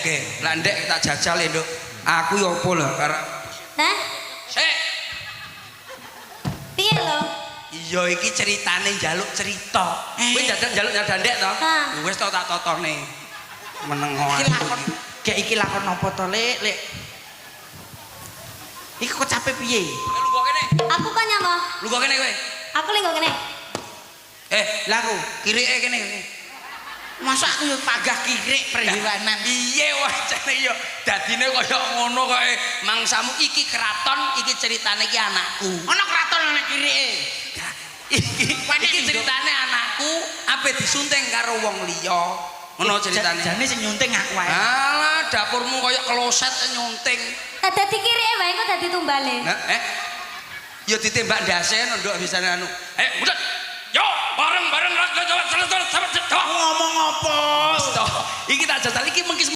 Ge, lah ndek tak jajal ya, Nduk. Aku yo opo lho karo. Hah? Sik. Piye lho? Iya iki ceritane njaluk cerita. Kowe njaluk ndek to? Wis to tak totone. Menengo. Iki lakon, gek iki lakon apa to, Lek? Iki kok capek piye? Lu kok kene? Aku kan nyapa? Lu kok kene kowe? Aku lho kene. Lah aku kirike kene. Masa aku yo pagah kirik perhewanan. Iya wacane yo dadine kaya ngono kok mangsamu iki keraton, iki ceritane iki anakku. Ana kraton ana kirike. Iki ceritane anakku ape disunting karo wong liya. Ngono ceritane. Jane sing nyunting aku wae. Alah dapurmu kaya kloset nyunting. Dadi kirike wae kok dadi tumbale. Yo ditembak ndase nduk bisane anu. Udah. Yo bareng-bareng coba Ngomong apa? iki tak jajal iki mengkis